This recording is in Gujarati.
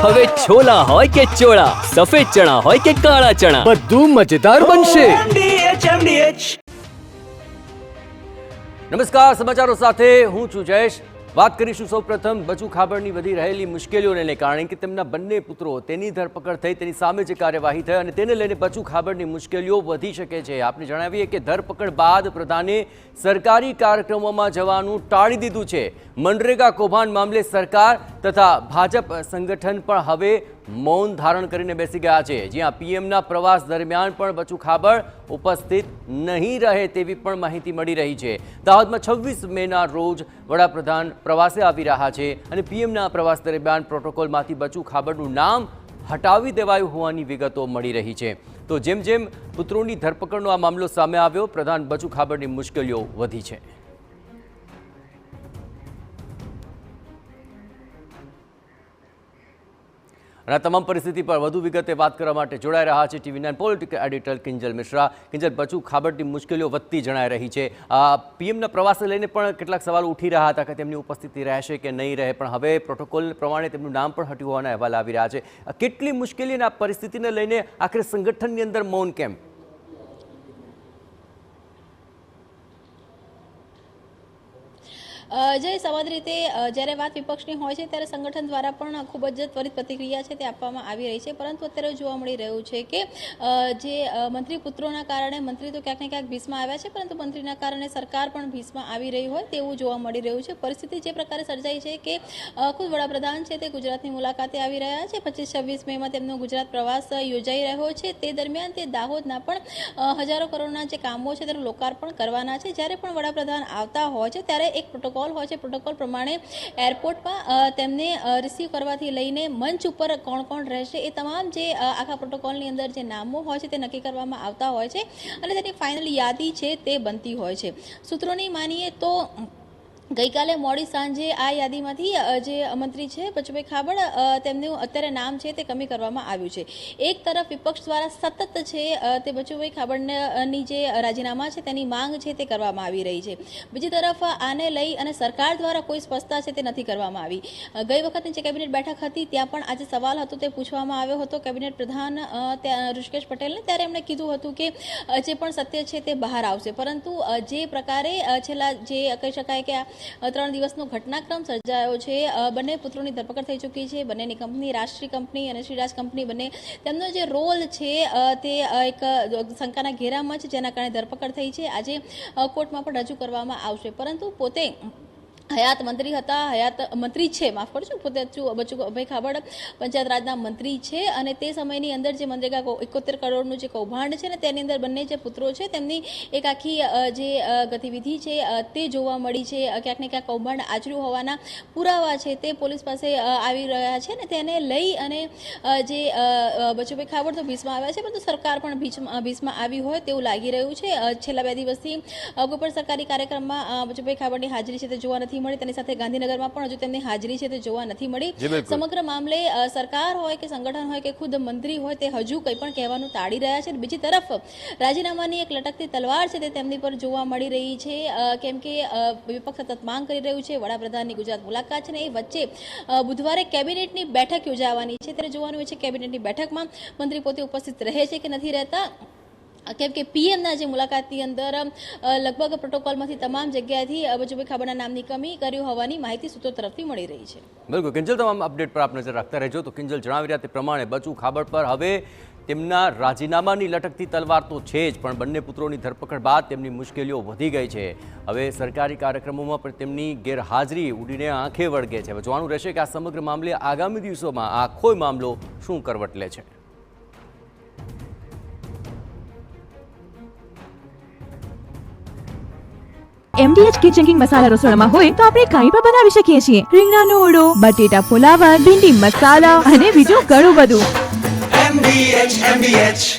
હવે છોલા હોય કે ચોળા, સફેદ ચણા હોય કે કાળા ચણા, બધું મજેદાર બનશે. નમસ્કાર, સમાચારો સાથે હું છું જયેશ. વાત કરીશું સૌપ્રથમ બચુ ખાબડની વધી રહેલી મુશ્કેલીઓને કારણે કે તેમના બંને પુત્રો તેની ધરપકડ થઈ, તેની સામે જે કાર્યવાહી થઈ અને તેને લઈને બચુ ખાબડની મુશ્કેલીઓ વધી શકે છે. આપણે જણાવીએ કે ધરપકડ બાદ પ્રધાને સરકારી કાર્યક્રમોમાં જવાનું ટાળી દીધું છે. મનરેગા કૌભાંડ મામલે સરકાર તથા ભાજપ સંગઠન પણ હવે મૌન ધારણ કરીને બેસી ગયા છે. જ્યાં પીએમના પ્રવાસ દરમિયાન પણ બચુ ખાબડ ઉપસ્થિત નહીં રહે તેવી પણ માહિતી મળી રહી છે. દાહોદમાં 26 મેના રોજ વડાપ્રધાન પ્રવાસે આવી રહ્યા છે અને પીએમના પ્રવાસ દરમિયાન પ્રોટોકોલમાંથી બચુ ખાબડનું નામ હટાવી દેવાયું હોવાની વિગતો મળી રહી છે. તો જેમ જેમ પુત્રોની ધરપકડનો આ મામલો સામે આવ્યો, પ્રધાન બચુ ખાબડની મુશ્કેલીઓ વધી છે. અને આ તમામ પરિસ્થિતિ પર વધુ વિગતે વાત કરવા માટે જોડાઈ રહ્યા છે TV9 political editor Kinjal Mishra. Kinjal, Bachu ખાબડની મુશ્કેલીઓ વધતી જણાઈ રહી છે. પીએમના પ્રવાસે લઈને પણ કેટલાક સવાલો ઉઠી રહ્યા હતા કે તેમની ઉપસ્થિતિ રહેશે કે નહીં રહે, પણ હવે પ્રોટોકોલ પ્રમાણે તેમનું નામ પણ હટ્યું હોવાના અહેવાલ આવી રહ્યા છે. કેટલી મુશ્કેલી અને આ પરિસ્થિતિને લઈને આખરે સંગઠનની અંદર મૌન કેમ? જે સામાન્ય રીતે જ્યારે વાત વિપક્ષની હોય છે ત્યારે સંગઠન દ્વારા પણ ખૂબ જ ત્વરિત પ્રતિક્રિયા છે તે આપવામાં આવી રહી છે. પરંતુ અત્યારે જોવા મળી રહ્યું છે કે જે મંત્રી પુત્રોના કારણે મંત્રી તો ક્યાંક ને ક્યાંક ભીસમાં આવ્યા છે, પરંતુ મંત્રીના કારણે સરકાર પણ ભીસમાં આવી રહી હોય તેવું જોવા મળી રહ્યું છે. પરિસ્થિતિ જે પ્રકારે સર્જાઈ છે કે ખુદ વડાપ્રધાન છે તે ગુજરાતની મુલાકાતે આવી રહ્યા છે. 25-26 મેમાં તેમનો ગુજરાત પ્રવાસ યોજાઈ રહ્યો છે. તે દરમિયાન તે દાહોદના પણ હજારો કરોડના જે કામો છે તેનું લોકાર્પણ કરવાના છે. જ્યારે પણ વડાપ્રધાન આવતા હોય છે ત્યારે એક પ્રોટોકોલ હોય છે. પ્રોટોકોલ પ્રમાણે એરપોર્ટમાં તેમને રિસીવ કરવાથી લઈને મંચ ઉપર કોણ કોણ રહેશે એ તમામ જે આખા પ્રોટોકોલની અંદર જે નામો હોય છે તે નક્કી કરવામાં આવતા હોય છે અને તેની ફાઇનલ યાદી છે તે બનતી હોય છે. સૂત્રોની માનીએ તો ગઈકાલે મોડી સાંજે આ યાદીમાંથી જે મંત્રી છે બચુભાઈ ખાબડ તેમનું અત્યારે નામ છે તે કમી કરવામાં આવ્યું છે. એક તરફ વિપક્ષ દ્વારા સતત છે તે બચુભાઈ ખાબડની જે રાજીનામા છે તેની માંગ છે તે કરવામાં આવી રહી છે. બીજી તરફ આને લઈ અને સરકાર દ્વારા કોઈ સ્પષ્ટતા છે તે નથી કરવામાં આવી. ગઈ વખતની જે કેબિનેટ બેઠક હતી ત્યાં પણ આજે સવાલ હતો તે પૂછવામાં આવ્યો હતો કેબિનેટ પ્રધાન ઋષિકેશ પટેલને. ત્યારે એમણે કીધું હતું કે જે પણ સત્ય છે તે બહાર આવશે, પરંતુ જે પ્રકારે છેલ્લા જે કહી શકાય કે 3 દિવસનો ઘટનાક્રમ સર્જાયો છે, બંને પુત્રોની ધરપકડ થઈ ચૂકી છે. બંનેની કંપની રાષ્ટ્રીય કંપની અને શ્રીરાજ કંપની બંને તેમનો જે રોલ છે તે એક શંકાના ઘેરામાં છે, જેના કારણે ધરપકડ થઈ છે. આજે કોર્ટમાં પણ રજૂ કરવામાં આવશે. પરંતુ પોતે હયાત મંત્રી હતા, હયાત મંત્રી છે, માફ કરજો, પોતે બચુભાઈ ખાબડ પંચાયત રાજના મંત્રી છે અને તે સમયની અંદર જે મનરેગા 71 કરોડનું જે કૌભાંડ છે ને તેની અંદર બંને જે પુત્રો છે તેમની એક આખી જે ગતિવિધિ છે તે જોવા મળી છે. ક્યાંક ને ક્યાંક કૌભાંડ આચર્યું હોવાના પુરાવા છે તે પોલીસ પાસે આવી રહ્યા છે ને તેને લઈ અને જે બચુભાઈ ખાબડ તો ભીસમાં આવ્યા છે, પરંતુ સરકાર પણ ભીસમાં આવી હોય તેવું લાગી રહ્યું છે. છેલ્લા 2 દિવસથી કોઈ પણ સરકારી કાર્યક્રમમાં બચુભાઈ ખાબડની હાજરી છે તે જોવા નથી મળી. તેની સાથે ગાંધીનગરમાં પણ હજુ તેમની હાજરી છે તે જોવા નથી મળી. સમગ્ર મામલે સરકાર હોય કે સંગઠન હોય કે ખુદ મંત્રી હોય તે હજુ કંઈ પણ કહેવાનું ટાળી રહ્યા છે. બીજી તરફ રાજીનામાની એક લટકતી તલવાર છે તે તેમની પર જોવા મળી રહી છે, કેમ કે વિપક્ષ સતત માંગ કરી રહ્યું છે. વડાપ્રધાનની ગુજરાત મુલાકાત છે ને એ વચ્ચે બુધવારે કેબિનેટની બેઠક યોજાવાની છે. ત્યારે જોવાનું છે કેબિનેટની બેઠકમાં મંત્રી પોતે ઉપસ્થિત રહે છે કે નથી રહેતા, કેમ કે પીએમના જે મુલાકાતની અંદર લગભગ પ્રોટોકોલમાંથી તમામ જગ્યાએથી બચુભાઈ ખાબડના નામની કમી કર્યું હોવાની માહિતી સૂત્રો તરફથી મળી રહી છે. બિલકુલ કિંજલ, તમામ અપડેટ પર આપ નજર રાખતા રહેજો. તો કિંજલ જણાવી રહ્યા તે પ્રમાણે બચુ ખાબડ પર હવે તેમના રાજીનામાની લટકતી તલવાર તો છે જ, પણ બંને પુત્રોની ધરપકડ બાદ તેમની મુશ્કેલીઓ વધી ગઈ છે. હવે સરકારી કાર્યક્રમોમાં પણ તેમની ગેરહાજરી ઉડીને આંખે વળગે છે. હવે જોવાનું રહેશે કે આ સમગ્ર મામલે આગામી દિવસોમાં આખો મામલો શું કરવટ લે છે. MDH કિચન કિંગ મસાલા રસોડામાં હોય તો આપણે કાંઈ પણ બનાવી શકીએ છીએ. રીંગણાનો ઓળો, બટેટા ફુલાવર, ભીંડી મસાલા અને બીજું ઘણું બધું. MDH